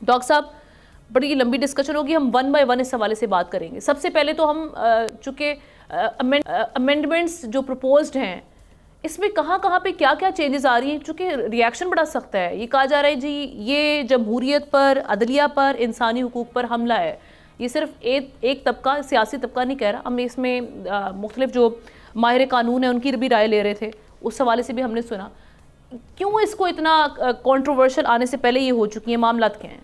Doctor साहब, बड़ी लंबी डिस्कशन होगी, हम वन बाय वन इस हवाले से बात करेंगे। सबसे पहले तो हम चूंकि अमेंडमेंट्स जो प्रपोज्ड हैं, इसमें कहाँ कहाँ पे क्या क्या चेंजेस आ रही हैं, चूंकि रिएक्शन बड़ा सख्त है। ये कहा जा रहा है जी ये जमहूरियत पर, अदलिया पर, इंसानी हुकूक पर हमला है। ये सिर्फ एक तबका, सियासी तबका नहीं कह रहा, हम इसमें मुख्तलिफ जो माहिर कानून है उनकी भी राय ले रहे थे, उस हवाले से भी हमने सुना। क्यों इसको इतना कंट्रोवर्शियल आने से पहले ये हो चुकी है, मामला क्या है?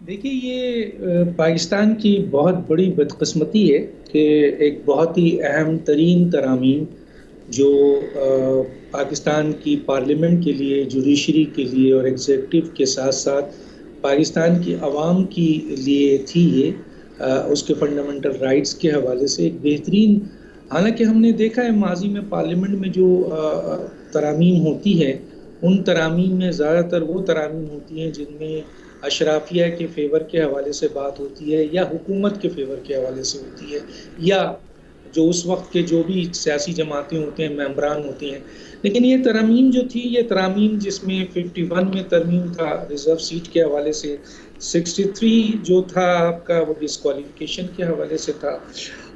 देखिए, ये पाकिस्तान की बहुत बड़ी बदकिस्मती है कि एक बहुत ही अहम तरीन तरामीम जो पाकिस्तान की पार्लियामेंट के लिए, जुडिशरी के लिए और एग्जीक्यूटिव के साथ साथ पाकिस्तान की आवाम की लिए थी, ये उसके फंडामेंटल राइट्स के हवाले से एक बेहतरीन। हालांकि हमने देखा है माजी में पार्लियामेंट में जो तरामीम होती है, उन तरामीम में ज़्यादातर वो तरामीम होती हैं जिनमें अशराफिया के फेवर के हवाले से बात होती है या हुकूमत के फेवर के हवाले से होती है, या जो उस वक्त के जो भी सियासी जमातें होते हैं, मेंबरान होती हैं। लेकिन ये तरमीम जो थी, ये तरमीम जिसमें 51 में तरमीम था रिजर्व सीट के हवाले से, 63 जो था आपका वो डिस्क्वालिफिकेशन के हवाले से था,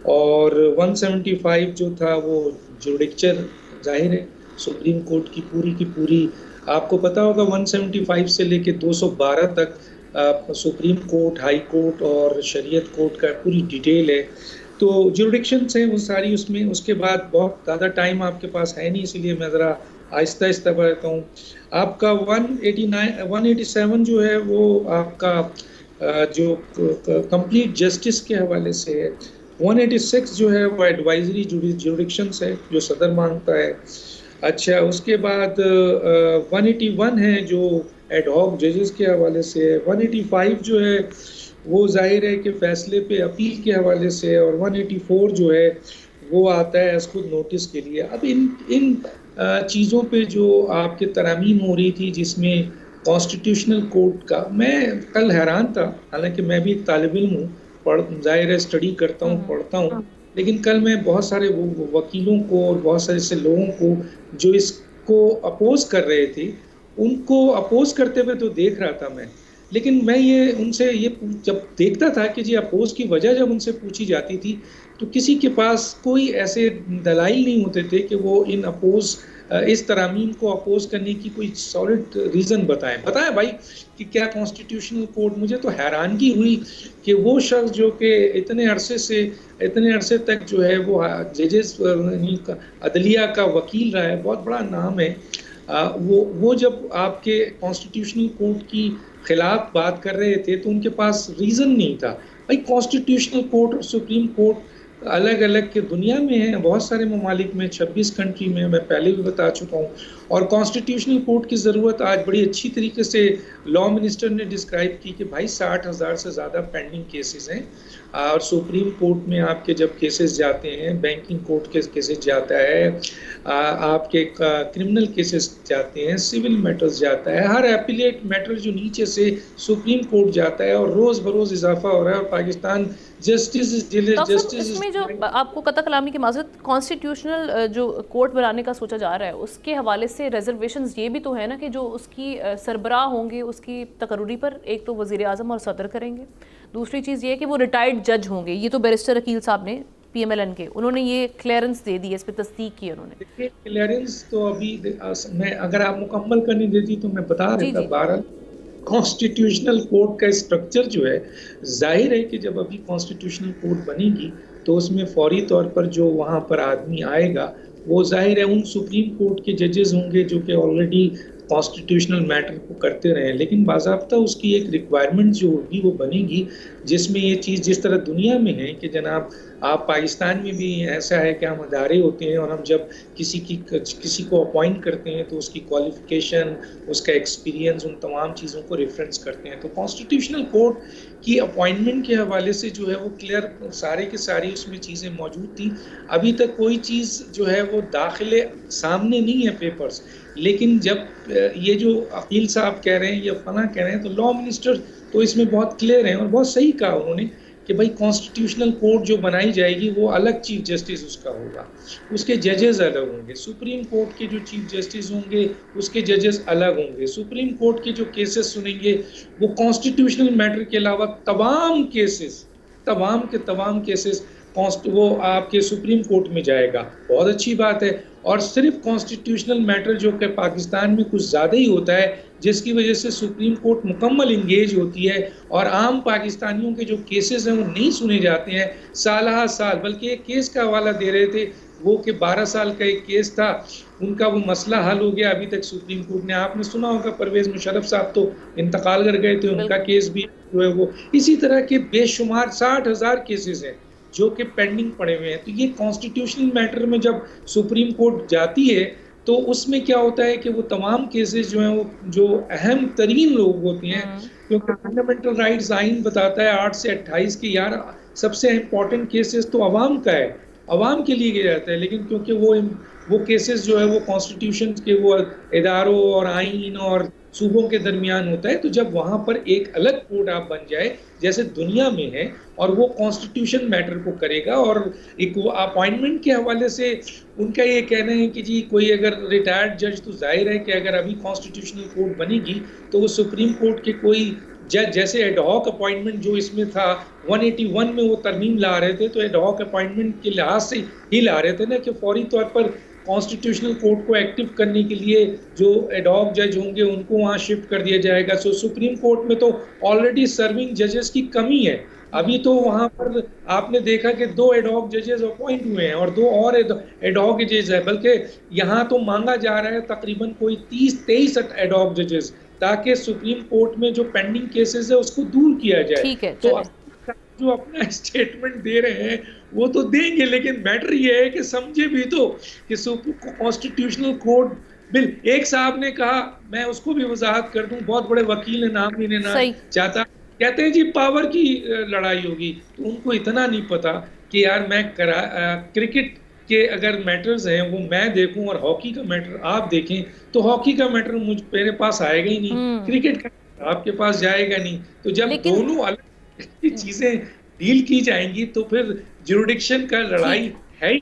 और 175 जो था वो जुडिक्चर, जाहिर है सुप्रीम कोर्ट की पूरी आपको पता होगा 175 से लेके 212 तक सुप्रीम कोर्ट, हाई कोर्ट और शरीयत कोर्ट का पूरी डिटेल है। तो जुरिडिक्शंस हैं वो सारी उसमें। उसके बाद बहुत ज़्यादा टाइम आपके पास है नहीं, इसलिए मैं ज़रा आहिस्ता आहिस्ता बताता हूँ। आपका 187 जो है वो आपका जो कंप्लीट जस्टिस के हवाले से है। 186 जो है वो एडवाइजरी जुरिडिक्शंस है जो सदर मांगता है। अच्छा, उसके बाद 181 है जो एडहॉक जजेस के हवाले से है। 185 जो है वो जाहिर है कि फैसले पे अपील के हवाले से है, और 184 जो है वो आता है खुद नोटिस के लिए। अब इन इन चीज़ों पे जो आपके तरामीम हो रही थी, जिसमें कॉन्स्टिट्यूशनल कोर्ट का, मैं कल हैरान था। हालांकि मैं भी एक तालिब इल्म हूँ, जाहिर है स्टडी करता हूँ, पढ़ता हूँ, लेकिन कल मैं बहुत सारे वकीलों को और बहुत सारे ऐसे लोगों को जो इसको अपोज कर रहे थे, उनको अपोज करते हुए तो देख रहा था मैं। लेकिन मैं ये उनसे ये जब देखता था कि जी अपोज की वजह जब उनसे पूछी जाती थी, तो किसी के पास कोई ऐसे दलाइल नहीं होते थे कि वो इन अपोज इस तरामीम को अपोज करने की कोई सॉलिड रीज़न बताएं भाई कि क्या कॉन्स्टिट्यूशनल कोर्ट। मुझे तो हैरानगी हुई कि वो शख्स जो कि इतने अरसे तक जो है वो जजेस अदलिया का वकील रहा है, बहुत बड़ा नाम है, वो जब आपके कॉन्स्टिट्यूशनल कोर्ट की खिलाफ बात कर रहे थे तो उनके पास रीज़न नहीं था। भाई कॉन्स्टिट्यूशनल कोर्ट और सुप्रीम कोर्ट अलग अलग के दुनिया में है, बहुत सारे ममालिक में, 26 कंट्री में, मैं पहले भी बता चुका हूँ। और कॉन्स्टिट्यूशनल कोर्ट की ज़रूरत आज बड़ी अच्छी तरीके से लॉ मिनिस्टर ने डिस्क्राइब की कि भाई 60,000 से ज़्यादा पेंडिंग केसेस हैं, और सुप्रीम कोर्ट में आपके जब केसेस जाते हैं, बैंकिंग कोर्ट के केसेस जाता है, आपके क्रिमिनल केसेस जाते हैं, सिविल मैटर्स जाता है, हर एपिलेट मैटर जो नीचे से सुप्रीम कोर्ट जाता है, और रोज़ बरोज़ इजाफा हो रहा है। और पाकिस्तान जस्टिस इसमें जो आपको कतल कलामी की माजरत, कॉन्स्टिट्यूशनल जो कोर्ट बनाने का सोचा जा रहा है, उसके हवाले से रिजर्वेशंस ये भी तो है ना कि जो उसकी सरबराह होंगे उसकी तकर्री पर एक तो वज़ीर आज़म और सदर करेंगे। दूसरी चीज़ ये है कि वो रिटायर्ड जज होंगे। ये तो बैरिस्टर अकील साहब ने PMLN के, उन्होंने ये क्लियरेंस दे दी है, इस पर तस्दीक की उन्होंने। देखिए, क्लियरेंस तो अभी मैं अगर आप मुकम्मल करने देती तो मैं बता रहा था। 12 कॉन्स्टिट्यूशनल कोर्ट का स्ट्रक्चर जो है, जाहिर है कि जब अभी कॉन्स्टिट्यूशनल कोर्ट बनेगी तो उसमें फौरी तौर पर जो वहाँ पर आदमी आएगा, वो जाहिर है उन सुप्रीम कोर्ट के जजेस होंगे जो कि ऑलरेडी कॉन्स्टिट्यूशनल मैटर को करते रहे। लेकिन बाज़ाब्ता उसकी एक रिक्वायरमेंट जो होगी वो बनेगी, जिसमें ये चीज़ जिस तरह दुनिया में है कि जनाब आप पाकिस्तान में भी ऐसा है कि हम अदारे होते हैं, और हम जब किसी को अपॉइंट करते हैं तो उसकी क्वालिफिकेशन, उसका एक्सपीरियंस, उन तमाम चीज़ों को रेफरेंस करते हैं। तो कॉन्स्टिट्यूशनल कोर्ट की अपॉइंटमेंट के हवाले से जो है वो क्लियर सारे के सारी उसमें चीज़ें मौजूद थी। अभी तक कोई चीज़ जो है वो दाखिले सामने नहीं है पेपर्स। लेकिन जब ये जो अकील साहब कह रहे हैं या फला कह रहे हैं, तो लॉ मिनिस्टर तो इसमें बहुत क्लियर हैं, और बहुत सही कहा उन्होंने कि भाई कॉन्स्टिट्यूशनल कोर्ट जो बनाई जाएगी वो अलग चीफ जस्टिस उसका होगा, उसके जजेस अलग होंगे, सुप्रीम कोर्ट के जो चीफ जस्टिस होंगे उसके जजेस अलग होंगे, सुप्रीम कोर्ट के जो केसेस सुनेंगे वो कॉन्स्टिट्यूशनल मैटर के अलावा तमाम केसेस वो आपके सुप्रीम कोर्ट में जाएगा। बहुत अच्छी बात है। और सिर्फ कॉन्स्टिट्यूशनल मैटर जो कि पाकिस्तान में कुछ ज़्यादा ही होता है, जिसकी वजह से सुप्रीम कोर्ट मुकम्मल इंगेज होती है और आम पाकिस्तानियों के जो केसेस हैं वो नहीं सुने जाते हैं साल साल। बल्कि एक केस का हवाला दे रहे थे वो कि 12 साल का एक केस था, उनका वो मसला हल हो गया, अभी तक सुप्रीम कोर्ट ने, आपने सुना होगा परवेज मुशर्रफ साहब तो इंतकाल कर गए थे, उनका केस भी जो है वो, इसी तरह के बेशुमार 60,000 केसेस हैं जो कि पेंडिंग पड़े हुए हैं। तो ये कॉन्स्टिट्यूशनल मैटर में जब सुप्रीम कोर्ट जाती है तो उसमें क्या होता है कि वो तमाम केसेस जो हैं वो जो अहम तरीन लोग होते हैं, क्योंकि फंडामेंटल राइट्स आइन बताता है 8 से 28 की यार सबसे इम्पोर्टेंट केसेस तो अवाम का है, अवाम के लिए किया जाता है, लेकिन क्योंकि वो केसेस जो है वो कॉन्स्टिट्यूशन के वो इदारों और आइन और सूबों के दरमियान होता है। तो जब वहाँ पर एक अलग कोर्ट आप बन जाए जैसे दुनिया में है और वो कॉन्स्टिट्यूशन मैटर को करेगा, और एक वो अपॉइंटमेंट के हवाले से उनका ये कहना है कि जी कोई अगर रिटायर्ड जज, तो जाहिर है कि अगर अभी कॉन्स्टिट्यूशनल कोर्ट बनेगी तो वो सुप्रीम कोर्ट के कोई जज, जैसे एडहॉक अपॉइंटमेंट जो इसमें था 181 में वो तरमीम ला रहे थे, तो एडहॉक अपॉइंटमेंट के लिहाज से ही ला रहे थे ना कि फौरी तौर पर कॉन्स्टिट्यूशनल कोर्ट को एक्टिव करने के लिए जो एडहॉक जज होंगे उनको वहाँ शिफ्ट कर दिया जाएगा। सो सुप्रीम कोर्ट में तो ऑलरेडी सर्विंग जजेस की कमी है। अभी तो वहाँ पर आपने देखा कि 2 एडहॉक जजेस अपॉइंट हुए हैं और 2 और एडहॉक जजेस है, बल्कि यहाँ तो मांगा जा रहा है तकरीबन कोई 30-23 एडहॉक जजेस, ताकि सुप्रीम कोर्ट में जो पेंडिंग केसेस है उसको दूर किया जाए। ठीक है, तो जो अपना स्टेटमेंट दे रहे हैं वो तो देंगे, लेकिन मैटर ये है कि समझे भी तो कि कॉन्स्टिट्यूशनल कोर्ट बिल, एक साहब ने कहा, मैं उसको भी वजाहत कर दूं, बहुत बड़े वकील ने, नाम भी लेना चाहता, कहते हैं जी पावर की लड़ाई होगी, तो उनको इतना नहीं पता कि यार मैं क्रिकेट के अगर मैटर्स हैं वो मैं देखूं और हॉकी का मैटर आप देखें, तो हॉकी का मैटर मेरे पास आएगा ही नहीं, क्रिकेट का आपके पास जाएगा नहीं। तो जब दोनों अलग चीजें डील की जाएंगी तो फिर ज्यूरिडिक्शन का लड़ाई है।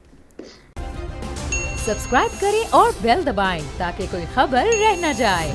सब्सक्राइब करें और बेल दबाएं ताकि कोई खबर रह न जाए।